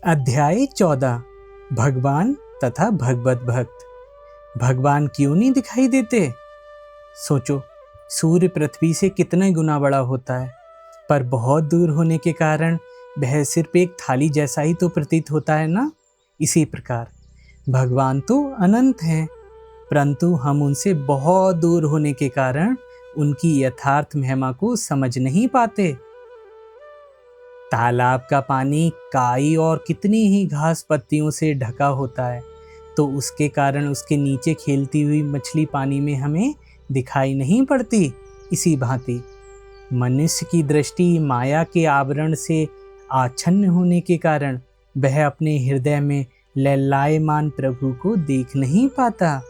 अध्याय 14। भगवान तथा भगवत भक्त। भगवान क्यों नहीं दिखाई देते? सोचो, सूर्य पृथ्वी से कितने गुना बड़ा होता है, पर बहुत दूर होने के कारण वह सिर्फ एक थाली जैसा ही तो प्रतीत होता है ना। इसी प्रकार भगवान तो अनंत हैं, परंतु हम उनसे बहुत दूर होने के कारण उनकी यथार्थ महिमा को समझ नहीं पाते। तालाब का पानी काई और कितनी ही घास पत्तियों से ढका होता है, तो उसके कारण उसके नीचे खेलती हुई मछली पानी में हमें दिखाई नहीं पड़ती। इसी भांति मनुष्य की दृष्टि माया के आवरण से आच्छन्न होने के कारण वह अपने हृदय में लैलायमान प्रभु को देख नहीं पाता।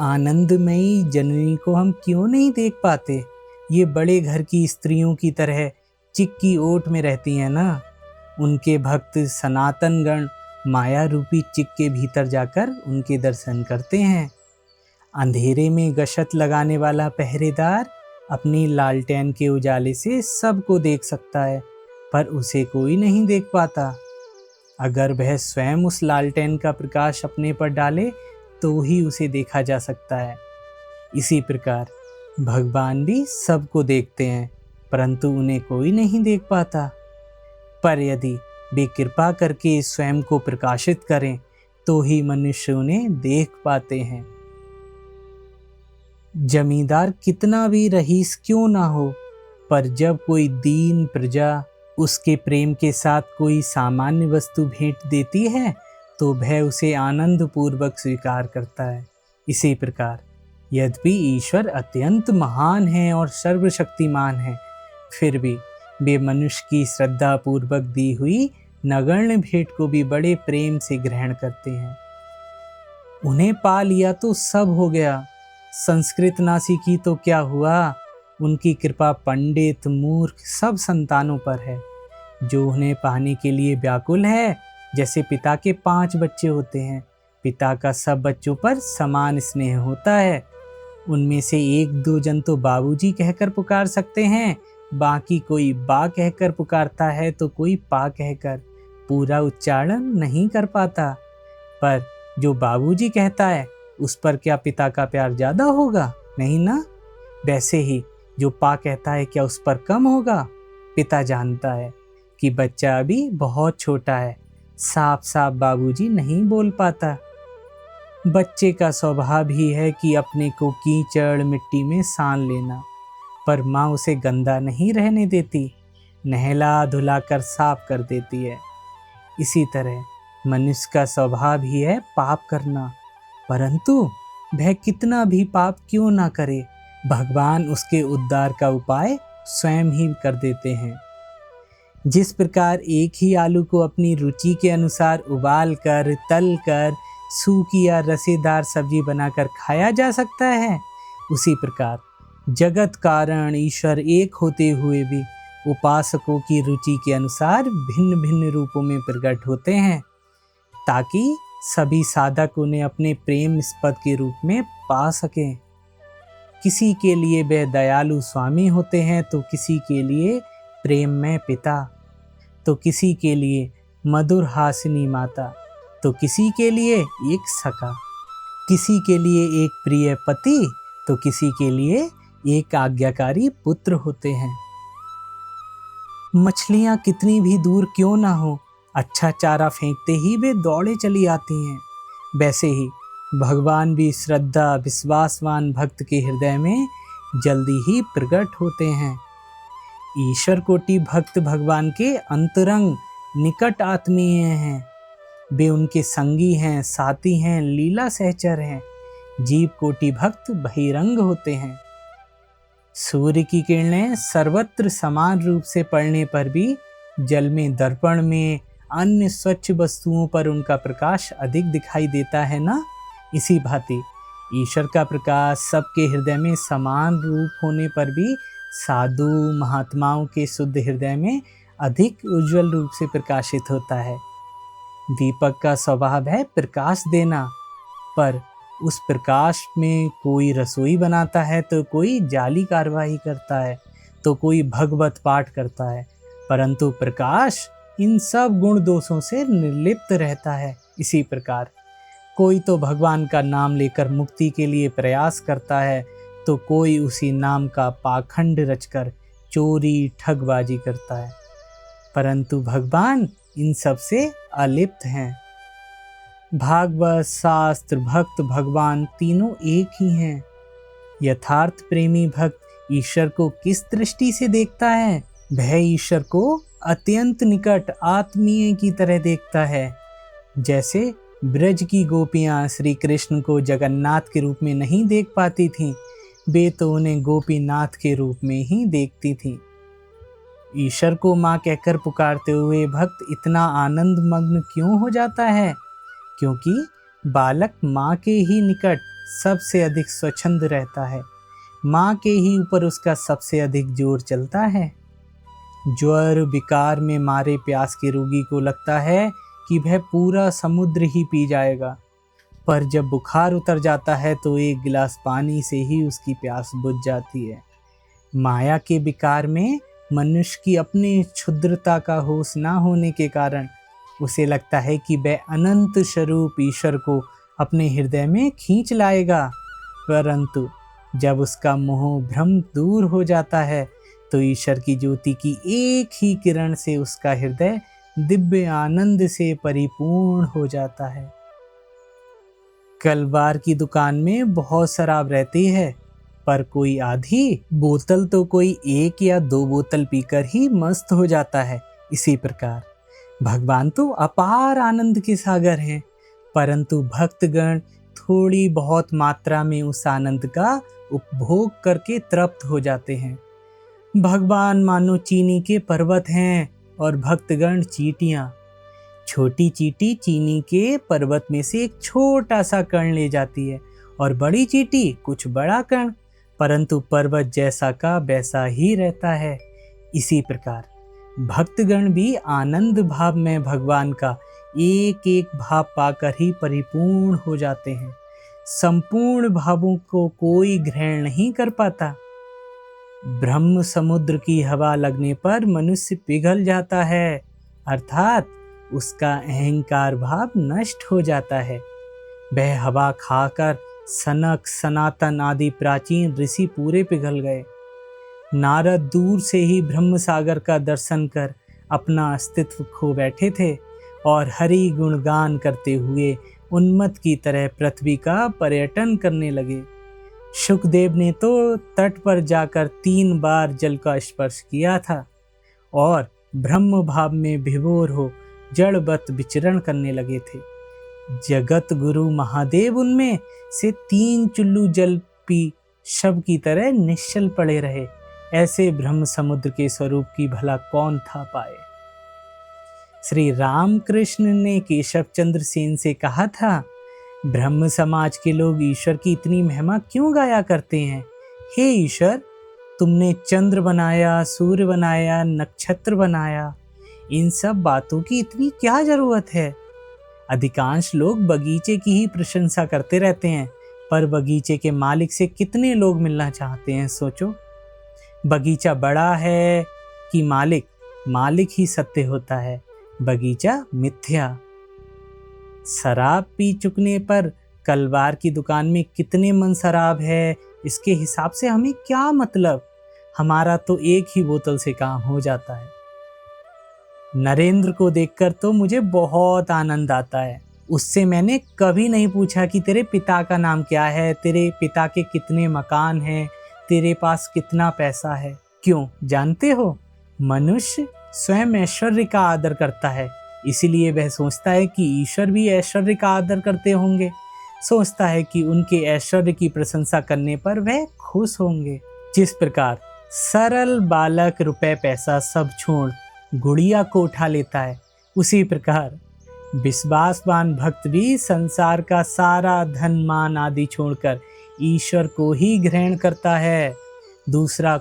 आनंदमयी जननी को हम क्यों नहीं देख पाते? ये बड़े घर की स्त्रियों की तरह चिक की ओट में रहती हैं ना। उनके भक्त सनातन गण माया रूपी चिक के भीतर जाकर उनके दर्शन करते हैं। अंधेरे में गश्त लगाने वाला पहरेदार अपनी लालटेन के उजाले से सबको देख सकता है, पर उसे कोई नहीं देख पाता। अगर वह स्वयं उस लालटेन का प्रकाश अपने पर डाले तो ही उसे देखा जा सकता है। इसी प्रकार भगवान भी सबको देखते हैं, परंतु उन्हें कोई नहीं देख पाता। पर यदि वे कृपा करके स्वयं को प्रकाशित करें तो ही मनुष्य उन्हें देख पाते हैं। जमींदार कितना भी रईस क्यों ना हो, पर जब कोई दीन प्रजा उसके प्रेम के साथ कोई सामान्य वस्तु भेंट देती है तो वह उसे आनंद पूर्वक स्वीकार करता है। इसी प्रकार यद्यपि ईश्वर अत्यंत महान है और सर्वशक्तिमान है, फिर भी वे मनुष्य की श्रद्धा पूर्वक दी हुई नगण्य भेंट को भी बड़े प्रेम से ग्रहण करते हैं। उन्हें पा लिया तो सब हो गया, संस्कृत ना सीखी तो क्या हुआ। उनकी कृपा पंडित मूर्ख सब संतानों पर है, जो उन्हें पाने के लिए व्याकुल है। जैसे पिता के 5 बच्चे होते हैं, पिता का सब बच्चों पर समान स्नेह होता है। उनमें से 1-2 जन तो बाबूजी कहकर पुकार सकते हैं, बाकी कोई बा कहकर पुकारता है तो कोई पा कहकर, पूरा उच्चारण नहीं कर पाता। पर जो बाबूजी कहता है उस पर क्या पिता का प्यार ज़्यादा होगा? नहीं ना। वैसे ही जो पा कहता है क्या उस पर कम होगा? पिता जानता है कि बच्चा अभी बहुत छोटा है, साफ साफ बाबूजी नहीं बोल पाता। बच्चे का स्वभाव ही है कि अपने को कीचड़ मिट्टी में सान लेना, पर माँ उसे गंदा नहीं रहने देती, नहला धुलाकर साफ कर देती है। इसी तरह मनुष्य का स्वभाव ही है पाप करना, परंतु वह कितना भी पाप क्यों ना करे, भगवान उसके उद्धार का उपाय स्वयं ही कर देते हैं। जिस प्रकार एक ही आलू को अपनी रुचि के अनुसार उबाल कर, तल कर, सूखी या रसेदार सब्जी बनाकर खाया जा सकता है, उसी प्रकार जगत कारण ईश्वर एक होते हुए भी उपासकों की रुचि के अनुसार भिन्न भिन्न रूपों में प्रकट होते हैं, ताकि सभी साधक उन्हें अपने प्रेम स्पद के रूप में पा सकें। किसी के लिए वे दयालु स्वामी होते हैं, तो किसी के लिए प्रेममय पिता, तो किसी के लिए मधुर हासिनी माता, तो किसी के लिए एक सखा, किसी के लिए एक प्रिय पति, तो किसी के लिए एक आज्ञाकारी पुत्र होते हैं। मछलियाँ कितनी भी दूर क्यों ना हो, अच्छा चारा फेंकते ही वे दौड़े चली आती हैं। वैसे ही भगवान भी श्रद्धा विश्वासवान भक्त के हृदय में जल्दी ही प्रकट होते हैं। ईश्वर कोटि भक्त भगवान के अंतरंग निकट आत्मीय हैं। वे उनके संगी हैं, साथी हैं, लीला सहचर हैं। जीव कोटि भक्त बहिरंग होते हैं। सूर्य की किरणें सर्वत्र समान रूप से पड़ने पर भी जल में, दर्पण में, अन्य स्वच्छ वस्तुओं पर उनका प्रकाश अधिक दिखाई देता है ना। इसी भांति ईश्वर का प्रकाश सबके हृदय में समान रूप होने पर भी साधु महात्माओं के शुद्ध हृदय में अधिक उज्जवल रूप से प्रकाशित होता है। दीपक का स्वभाव है प्रकाश देना, पर उस प्रकाश में कोई रसोई बनाता है, तो कोई जाली कार्रवाई करता है, तो कोई भगवत पाठ करता है, परंतु प्रकाश इन सब गुण दोषों से निर्लिप्त रहता है। इसी प्रकार कोई तो भगवान का नाम लेकर मुक्ति के लिए प्रयास करता है, तो कोई उसी नाम का पाखंड रचकर चोरी ठगबाजी करता है, परंतु भगवान इन सब से अलिप्त हैं। भागवत, शास्त्र, भक्त, भगवान तीनों एक ही हैं। यथार्थ प्रेमी भक्त ईश्वर को किस दृष्टि से देखता है? वह ईश्वर को अत्यंत निकट आत्मीय की तरह देखता है। जैसे ब्रज की गोपियां श्री कृष्ण को जगन्नाथ के रूप में नहीं देख पाती थीं, वे तो उन्हें गोपीनाथ के रूप में ही देखती थीं। ईश्वर को माँ कहकर पुकारते हुए भक्त इतना आनंद मग्न क्यों हो जाता है? क्योंकि बालक माँ के ही निकट सबसे अधिक स्वच्छंद रहता है, माँ के ही ऊपर उसका सबसे अधिक जोर चलता है। ज्वर विकार में मारे प्यास के रोगी को लगता है कि वह पूरा समुद्र ही पी जाएगा, पर जब बुखार उतर जाता है तो एक गिलास पानी से ही उसकी प्यास बुझ जाती है। माया के विकार में मनुष्य की अपनी क्षुद्रता का होश ना होने के कारण उसे लगता है कि वह अनंत स्वरूप ईश्वर को अपने हृदय में खींच लाएगा, परंतु जब उसका मोह भ्रम दूर हो जाता है तो ईश्वर की ज्योति की एक ही किरण से उसका हृदय दिव्य आनंद से परिपूर्ण हो जाता है। कलवार की दुकान में बहुत शराब रहती है, पर कोई आधी बोतल तो कोई 1 या 2 बोतल पीकर ही मस्त हो जाता है। इसी प्रकार भगवान तो अपार आनंद के सागर हैं, परंतु भक्तगण थोड़ी बहुत मात्रा में उस आनंद का उपभोग करके तृप्त हो जाते हैं। भगवान मानो चीनी के पर्वत हैं और भक्तगण चींटियां। छोटी चींटी चीनी के पर्वत में से एक छोटा सा कण ले जाती है और बड़ी चींटी कुछ बड़ा कण, परंतु पर्वत जैसा का वैसा ही रहता है। इसी प्रकार भक्तगण भी आनंद भाव में भगवान का एक एक भाव पाकर ही परिपूर्ण हो जाते हैं। संपूर्ण भावों को कोई ग्रहण नहीं कर पाता। ब्रह्म समुद्र की हवा लगने पर मनुष्य पिघल जाता है, अर्थात उसका अहंकार भाव नष्ट हो जाता है। वह हवा खाकर सनक, सनातन आदि प्राचीन ऋषि पूरे पिघल गए। नारद दूर से ही ब्रह्म सागर का दर्शन कर अपना अस्तित्व खो बैठे थे और हरि गुणगान करते हुए उन्मत्त की तरह पृथ्वी का पर्यटन करने लगे। शुकदेव ने तो तट पर जाकर 3 बार जल का स्पर्श किया था और ब्रह्म भाव में विभोर हो जड़वत विचरण करने लगे थे। जगत गुरु महादेव उनमें से 3 चुल्लू जल पी शव की तरह निश्चल पड़े रहे। ऐसे ब्रह्म समुद्र के स्वरूप की भला कौन था पाए। श्री रामकृष्ण ने केशव चंद्र सेन से कहा था, ब्रह्म समाज के लोग ईश्वर की इतनी महिमा क्यों गाया करते हैं? हे ईश्वर, तुमने चंद्र बनाया, सूर्य बनाया, नक्षत्र बनाया, इन सब बातों की इतनी क्या जरूरत है? अधिकांश लोग बगीचे की ही प्रशंसा करते रहते हैं, पर बगीचे के मालिक से कितने लोग मिलना चाहते हैं? सोचो, बगीचा बड़ा है कि मालिक? मालिक ही सत्य होता है, बगीचा मिथ्या। शराब पी चुकने पर कलवार की दुकान में कितने मन शराब है, इसके हिसाब से हमें क्या मतलब? हमारा तो एक ही बोतल से काम हो जाता है। नरेंद्र को देखकर तो मुझे बहुत आनंद आता है। उससे मैंने कभी नहीं पूछा कि तेरे पिता का नाम क्या है, तेरे पिता के कितने मकान हैं, तेरे पास कितना पैसा है। क्यों जानते हो? मनुष्य स्वयं ऐश्वर्य का आदर करता है, इसीलिए वह सोचता है कि ईश्वर भी ऐश्वर्य का आदर करते होंगे। सोचता है कि उनके ऐश्वर्य की प्रशंसा करने पर वह खुश होंगे। जिस प्रकार सरल बालक रुपए पैसा सब छोड़ गुड़िया को उठा लेता है, उसी प्रकार विश्वासवान भक्त भी संसार का सारा धन मान आदि छोड़कर ईश्वर को ही ग्रहण करता है। दूसरा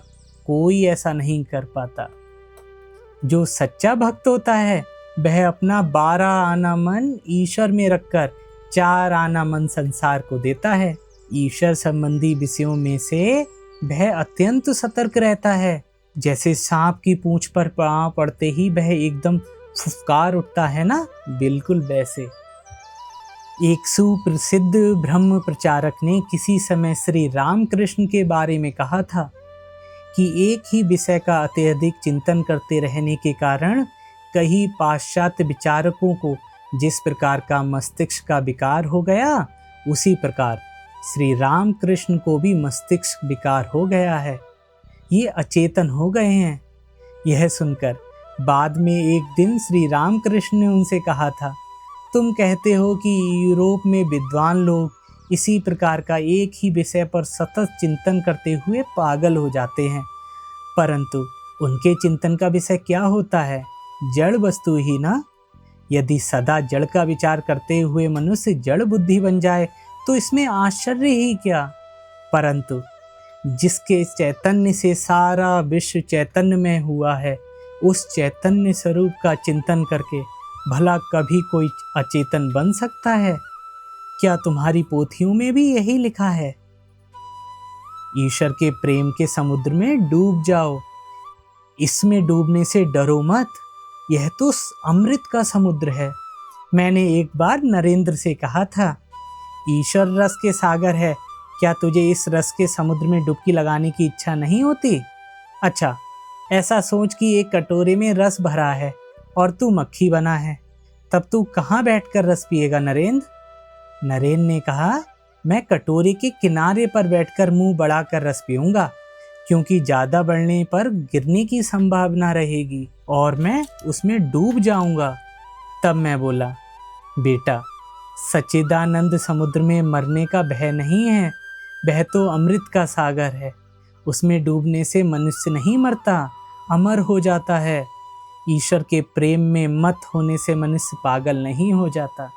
कोई ऐसा नहीं कर पाता। जो सच्चा भक्त होता है वह अपना 12 आना मन ईश्वर में रखकर 4 आना मन संसार को देता है। ईश्वर संबंधी विषयों में से वह अत्यंत सतर्क रहता है। जैसे सांप की पूंछ पर पाँव पड़ते ही वह एकदम फुफकार उठता है ना, बिल्कुल वैसे। एक सुप्रसिद्ध ब्रह्म प्रचारक ने किसी समय श्री रामकृष्ण के बारे में कहा था कि एक ही विषय का अत्यधिक चिंतन करते रहने के कारण कई पाश्चात्य विचारकों को जिस प्रकार का मस्तिष्क का विकार हो गया, उसी प्रकार श्री रामकृष्ण को भी मस्तिष्क विकार हो गया है। ये अचेतन हो गए हैं। यह सुनकर बाद में एक दिन श्री रामकृष्ण ने उनसे कहा था, तुम कहते हो कि यूरोप में विद्वान लोग इसी प्रकार का एक ही विषय पर सतत चिंतन करते हुए पागल हो जाते हैं, परंतु उनके चिंतन का विषय क्या होता है? जड़ वस्तु ही ना। यदि सदा जड़ का विचार करते हुए मनुष्य जड़ बुद्धि बन जाए तो इसमें आश्चर्य ही क्या। परंतु जिसके चैतन्य से सारा विश्व चैतन्यमय हुआ है, उस चैतन्य स्वरूप का चिंतन करके भला कभी कोई अचेतन बन सकता है? क्या तुम्हारी पोथियों में भी यही लिखा है? ईश्वर के प्रेम के समुद्र में डूब जाओ। इसमें डूबने से डरो मत, यह तो अमृत का समुद्र है। मैंने एक बार नरेंद्र से कहा था, ईश्वर रस के सागर है, क्या तुझे इस रस के समुद्र में डुबकी लगाने की इच्छा नहीं होती? अच्छा, ऐसा सोच कि एक कटोरे में रस भरा है और तू मक्खी बना है, तब तू कहाँ बैठकर रस पिएगा नरेंद्र? नरेंद्र ने कहा, मैं कटोरे के किनारे पर बैठकर मुंह बढ़ाकर रस पीऊंगा, क्योंकि ज़्यादा बढ़ने पर गिरने की संभावना रहेगी और मैं उसमें डूब जाऊंगा। तब मैं बोला, बेटा, सच्चिदानंद समुद्र में मरने का भय नहीं है, वह तो अमृत का सागर है। उसमें डूबने से मनुष्य नहीं मरता, अमर हो जाता है। ईश्वर के प्रेम में मत होने से मनुष्य पागल नहीं हो जाता।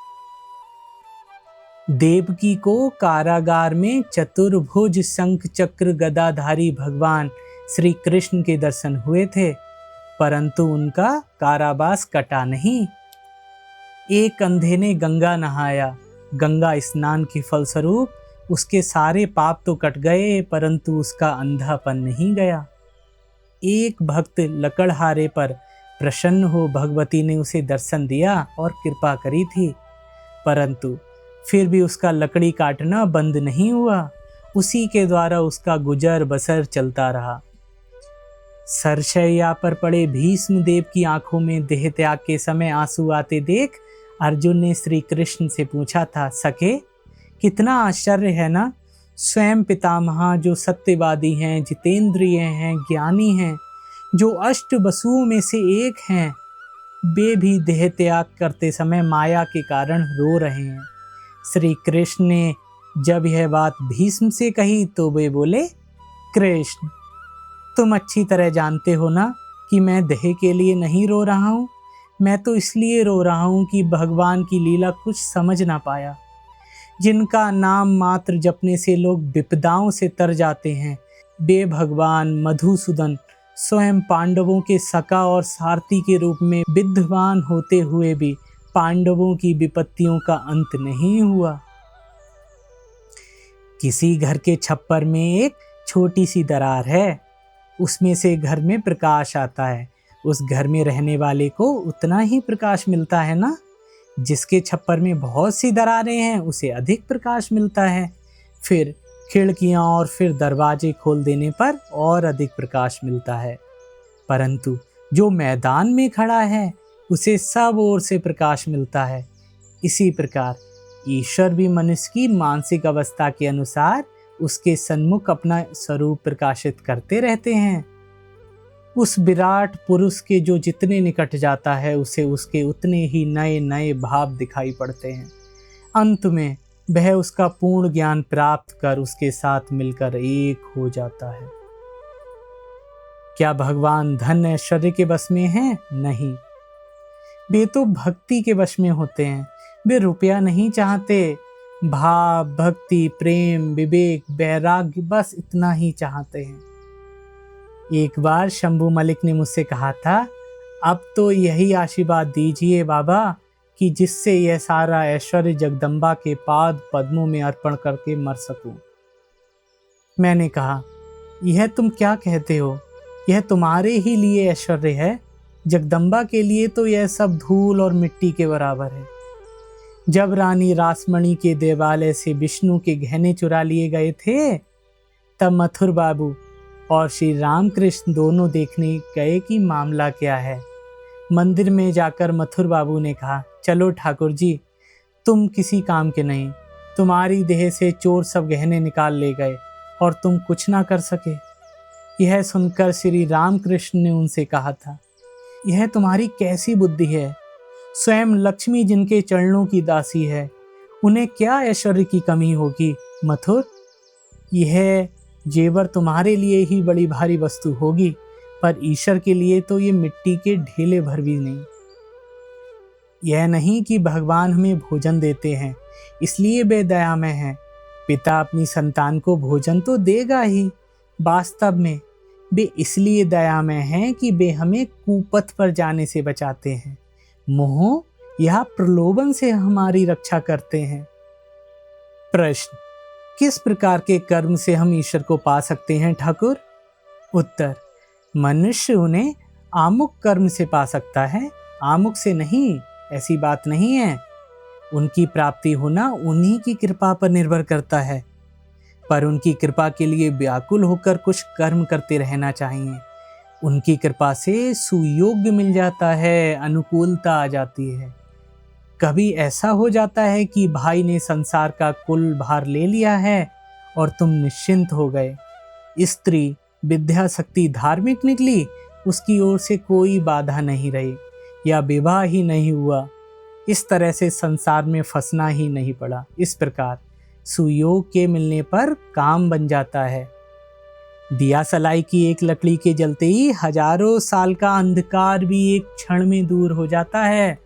देवकी को कारागार में चतुर्भुज शंख चक्र गदाधारी भगवान श्री कृष्ण के दर्शन हुए थे, परंतु उनका कारावास कटा नहीं। एक अंधे ने गंगा नहाया, गंगा स्नान के फलस्वरूप उसके सारे पाप तो कट गए, परंतु उसका अंधापन नहीं गया। एक भक्त लकड़हारे पर प्रसन्न हो भगवती ने उसे दर्शन दिया और कृपा करी थी, परंतु फिर भी उसका लकड़ी काटना बंद नहीं हुआ। उसी के द्वारा उसका गुजर बसर चलता रहा। सरशैया पर पड़े भीष्म देव की आंखों में देह त्याग के समय आंसू आते देख अर्जुन ने श्री कृष्ण से पूछा था, सखे, कितना आश्चर्य है ना, स्वयं पितामह जो सत्यवादी हैं, जितेंद्रिय हैं, ज्ञानी हैं, जो अष्ट वसुओं में से एक हैं, वे भी देह त्याग करते समय माया के कारण रो रहे हैं। श्री कृष्ण ने जब यह बात भीष्म से कही तो वे बोले, कृष्ण, तुम अच्छी तरह जानते हो ना कि मैं देह के लिए नहीं रो रहा हूँ। मैं तो इसलिए रो रहा हूँ कि भगवान की लीला कुछ समझ ना पाया। जिनका नाम मात्र जपने से लोग विपदाओं से तर जाते हैं, वे भगवान मधुसूदन स्वयं पांडवों के सखा और सारथी के रूप में विद्वान होते हुए भी पांडवों की विपत्तियों का अंत नहीं हुआ। किसी घर के छप्पर में एक छोटी सी दरार है, उसमें से घर में प्रकाश आता है। उस घर में रहने वाले को उतना ही प्रकाश मिलता है ना। जिसके छप्पर में बहुत सी दरारें हैं, उसे अधिक प्रकाश मिलता है। फिर खिड़कियां और फिर दरवाजे खोल देने पर और अधिक प्रकाश मिलता है। परंतु जो मैदान में खड़ा है, उसे सब ओर से प्रकाश मिलता है। इसी प्रकार ईश्वर भी मनुष्य की मानसिक अवस्था के अनुसार उसके सन्मुख अपना स्वरूप प्रकाशित करते रहते हैं। उस विराट पुरुष के जो जितने निकट जाता है, उसे उसके उतने ही नए नए भाव दिखाई पड़ते हैं। अंत में वह उसका पूर्ण ज्ञान प्राप्त कर उसके साथ मिलकर एक हो जाता है। क्या भगवान धन ऐश्वर्य के वश में हैं? नहीं, वे तो भक्ति के वश में होते हैं। वे रुपया नहीं चाहते, भाव, भक्ति, प्रेम, विवेक, वैराग्य, बस इतना ही चाहते हैं। एक बार शंभू मलिक ने मुझसे कहा था, अब तो यही आशीर्वाद दीजिए बाबा कि जिससे यह सारा ऐश्वर्य जगदम्बा के पाद पद्मों में अर्पण करके मर सकूं। मैंने कहा, यह तुम क्या कहते हो? यह तुम्हारे ही लिए ऐश्वर्य है। जगदम्बा के लिए तो यह सब धूल और मिट्टी के बराबर है। जब रानी रासमणी के देवालय से विष्णु के गहने चुरा लिए गए थे, तब मथुर बाबू और श्री रामकृष्ण दोनों देखने गए कि मामला क्या है। मंदिर में जाकर मथुर बाबू ने कहा, चलो ठाकुर जी, तुम किसी काम के नहीं, तुम्हारी देह से चोर सब गहने निकाल ले गए और तुम कुछ ना कर सके। यह सुनकर श्री रामकृष्ण ने उनसे कहा था, यह तुम्हारी कैसी बुद्धि है? स्वयं लक्ष्मी जिनके चरणों की दासी है, उन्हें क्या ऐश्वर्य की कमी होगी? मथुर, यह जेवर तुम्हारे लिए ही बड़ी भारी वस्तु होगी, पर ईश्वर के लिए तो ये मिट्टी के ढेले भर भी नहीं। यह नहीं कि भगवान हमें भोजन देते हैं इसलिए वे दयामय हैं। पिता अपनी संतान को भोजन तो देगा ही, वास्तव में वे इसलिए दयामय हैं कि वे हमें कुपथ पर जाने से बचाते हैं, मोह या प्रलोभन से हमारी रक्षा करते हैं। प्रश्न, किस प्रकार के कर्म से हम ईश्वर को पा सकते हैं ठाकुर? उत्तर, मनुष्य उन्हें आमुख कर्म से पा सकता है, आमुख से नहीं, ऐसी बात नहीं है। उनकी प्राप्ति होना उन्हीं की कृपा पर निर्भर करता है, पर उनकी कृपा के लिए व्याकुल होकर कुछ कर्म करते रहना चाहिए। उनकी कृपा से सुयोग्य मिल जाता है, अनुकूलता आ जाती है। कभी ऐसा हो जाता है कि भाई ने संसार का कुल भार ले लिया है और तुम निश्चिंत हो गए। स्त्री विद्या शक्ति धार्मिक निकली, उसकी ओर से कोई बाधा नहीं रही, या विवाह ही नहीं हुआ, इस तरह से संसार में फंसना ही नहीं पड़ा। इस प्रकार सुयोग के मिलने पर काम बन जाता है। दिया सलाई की एक लकड़ी के जलते ही हजारों साल का अंधकार भी एक क्षण में दूर हो जाता है।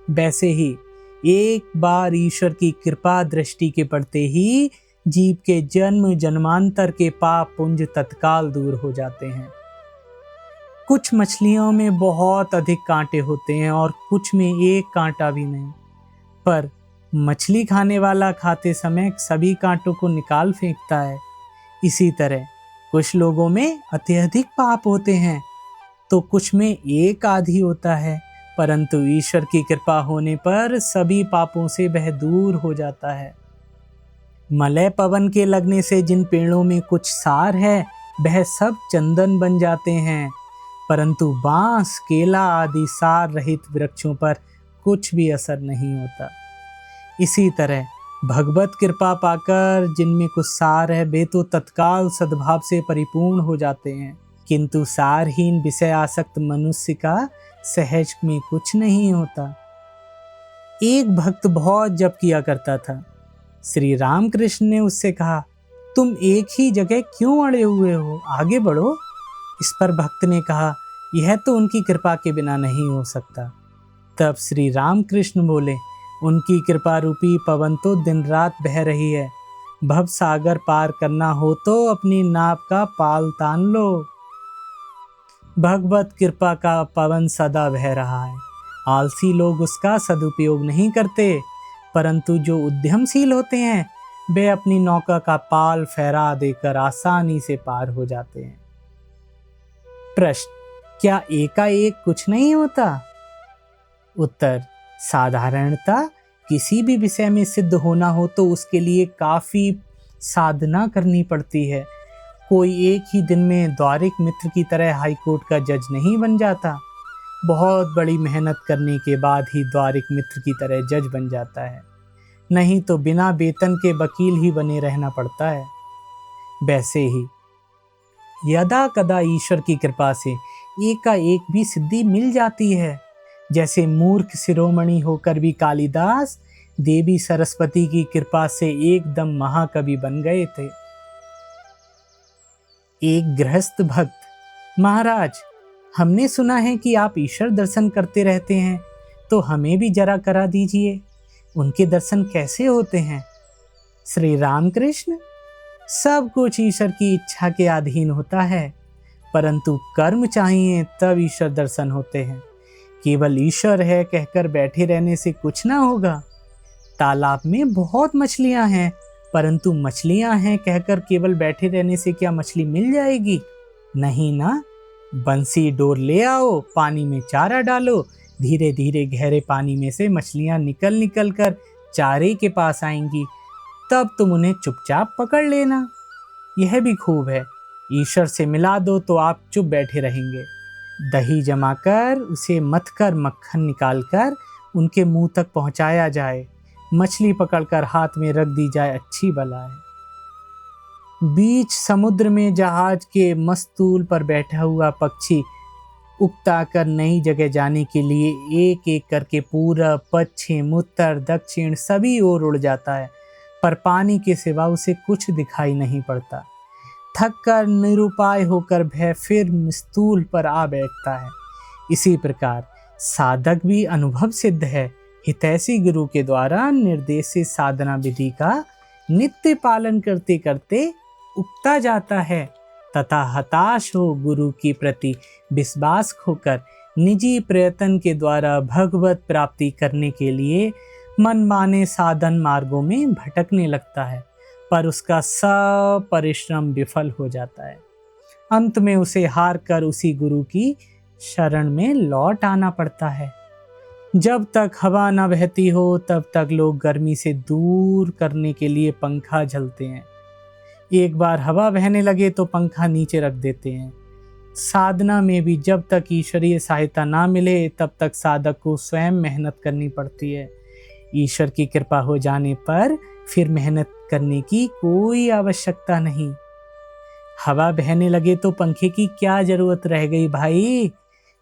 वैसे ही एक बार ईश्वर की कृपा दृष्टि के पड़ते ही जीव के जन्म जन्मांतर के पाप पुंज तत्काल दूर हो जाते हैं। कुछ मछलियों में बहुत अधिक कांटे होते हैं और कुछ में एक कांटा भी नहीं, पर मछली खाने वाला खाते समय सभी कांटों को निकाल फेंकता है। इसी तरह कुछ लोगों में अत्यधिक पाप होते हैं तो कुछ में एक आधी होता है, परंतु ईश्वर की कृपा होने पर सभी पापों से वह दूर हो जाता है। मलय पवन के लगने से जिन पेड़ों में कुछ सार है वह सब चंदन बन जाते हैं, परंतु बांस केला आदि सार रहित वृक्षों पर कुछ भी असर नहीं होता। इसी तरह भगवत कृपा पाकर जिनमें कुछ सार है वे तो तत्काल सद्भाव से परिपूर्ण हो जाते हैं, किंतु सारहीन विषय आसक्त मनुष्य का सहज में कुछ नहीं होता। एक भक्त बहुत जप किया करता था। श्री रामकृष्ण ने उससे कहा, तुम एक ही जगह क्यों अड़े हुए हो, आगे बढ़ो। इस पर भक्त ने कहा, यह तो उनकी कृपा के बिना नहीं हो सकता। तब श्री रामकृष्ण बोले, उनकी कृपा रूपी पवन तो दिन रात बह रही है, भव सागर पार करना हो तो अपनी नाव का पाल तान लो। भगवत कृपा का पवन सदा बह रहा है, आलसी लोग उसका सदुपयोग नहीं करते, परंतु जो उद्यमशील होते हैं वे अपनी नौका का पाल फहरा देकर आसानी से पार हो जाते हैं। प्रश्न, क्या एकाएक कुछ नहीं होता? उत्तर, साधारणता किसी भी विषय में सिद्ध होना हो तो उसके लिए काफी साधना करनी पड़ती है। कोई एक ही दिन में द्वारिक मित्र की तरह हाईकोर्ट का जज नहीं बन जाता, बहुत बड़ी मेहनत करने के बाद ही द्वारिक मित्र की तरह जज बन जाता है, नहीं तो बिना वेतन के वकील ही बने रहना पड़ता है। वैसे ही यदा कदा ईश्वर की कृपा से एकाएक भी सिद्धि मिल जाती है। जैसे मूर्ख शिरोमणि होकर भी कालिदास देवी सरस्वती की कृपा से एकदम महाकवि बन गए थे। एक गृहस्थ भक्त, महाराज, हमने सुना है कि आप ईश्वर दर्शन करते रहते हैं, तो हमें भी जरा करा दीजिए, उनके दर्शन कैसे होते हैं? श्री रामकृष्ण, सब कुछ ईश्वर की इच्छा के अधीन होता है, परंतु कर्म चाहिए तब ईश्वर दर्शन होते हैं। केवल ईश्वर है कहकर बैठे रहने से कुछ ना होगा। तालाब में बहुत मछलियां हैं, परंतु मछलियां हैं कहकर केवल बैठे रहने से क्या मछली मिल जाएगी? नहीं ना। बंसी डोर ले आओ, पानी में चारा डालो, धीरे धीरे गहरे पानी में से मछलियां निकल निकल कर चारे के पास आएंगी, तब तुम उन्हें चुपचाप पकड़ लेना। यह भी खूब है, ईश्वर से मिला दो तो आप चुप बैठे रहेंगे। दही जमाकर उसे मथकर मक्खन निकालकर उनके मुंह तक पहुंचाया जाए, मछली पकड़कर हाथ में रख दी जाए, अच्छी बला है। बीच समुद्र में जहाज के मस्तूल पर बैठा हुआ पक्षी उकता कर नई जगह जाने के लिए एक एक करके पूरब, पश्चिम, उत्तर, दक्षिण सभी ओर उड़ जाता है, पर पानी के सिवा उसे कुछ दिखाई नहीं पड़ता। थक कर निरुपाय होकर वह फिर मस्तूल पर आ बैठता है। इसी प्रकार साधक भी अनुभव सिद्ध है, हितैषी गुरु के द्वारा निर्देशित साधना विधि का नित्य पालन करते करते उगता जाता है तथा हताश हो गुरु की प्रति विश्वास खोकर निजी प्रयत्न के द्वारा भगवत प्राप्ति करने के लिए मनमाने साधन मार्गों में भटकने लगता है, पर उसका सब परिश्रम विफल हो जाता है। अंत में उसे हार कर उसी गुरु की शरण में लौट आना पड़ता है। जब तक हवा न बहती हो तब तक लोग गर्मी से दूर करने के लिए पंखा झलते हैं, एक बार हवा बहने लगे तो पंखा नीचे रख देते हैं। साधना में भी जब तक ईश्वरीय सहायता ना मिले तब तक साधक को स्वयं मेहनत करनी पड़ती है। ईश्वर की कृपा हो जाने पर फिर मेहनत करने की कोई आवश्यकता नहीं। हवा बहने लगे तो पंखे की क्या जरूरत रह गई भाई।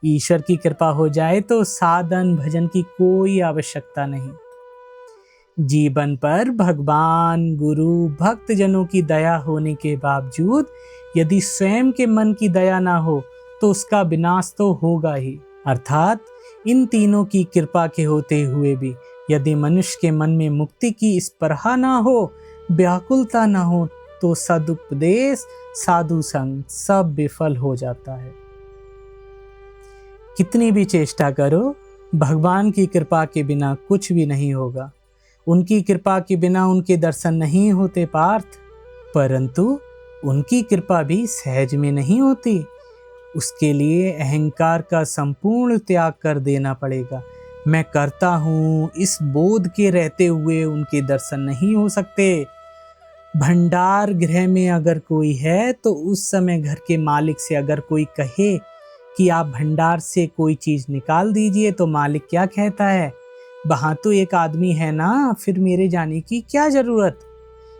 ईश्वर की कृपा हो जाए तो साधन भजन की कोई आवश्यकता नहीं। जीवन पर भगवान, गुरु, भक्त जनों की दया होने के बावजूद यदि स्वयं के मन की दया ना हो तो उसका विनाश तो होगा ही। अर्थात इन तीनों की कृपा के होते हुए भी यदि मनुष्य के मन में मुक्ति की स्पृहा ना हो, व्याकुलता ना हो, तो सदुपदेश, साधु संग सब विफल हो जाता है। कितनी भी चेष्टा करो, भगवान की कृपा के बिना कुछ भी नहीं होगा। उनकी कृपा के बिना उनके दर्शन नहीं होते पार्थ, परंतु उनकी कृपा भी सहज में नहीं होती। उसके लिए अहंकार का संपूर्ण त्याग कर देना पड़ेगा। मैं करता हूँ इस बोध के रहते हुए उनके दर्शन नहीं हो सकते। भंडार गृह में अगर कोई है तो उस समय घर के मालिक से अगर कोई कहे कि आप भंडार से कोई चीज निकाल दीजिए तो मालिक क्या कहता है, वहां तो एक आदमी है ना, फिर मेरे जाने की क्या जरूरत।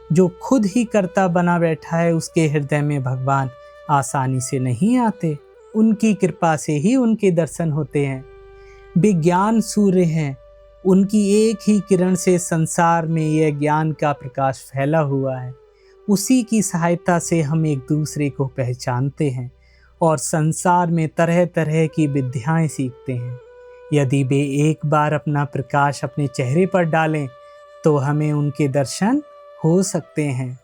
जो खुद ही कर्ता बना बैठा है उसके हृदय में भगवान आसानी से नहीं आते। उनकी कृपा से ही उनके दर्शन होते हैं। विज्ञान सूर्य हैं, उनकी एक ही किरण से संसार में यह ज्ञान का प्रकाश फैला हुआ है। उसी की सहायता से हम एक दूसरे को पहचानते हैं और संसार में तरह तरह की विद्याएं सीखते हैं। यदि वे एक बार अपना प्रकाश अपने चेहरे पर डालें तो हमें उनके दर्शन हो सकते हैं।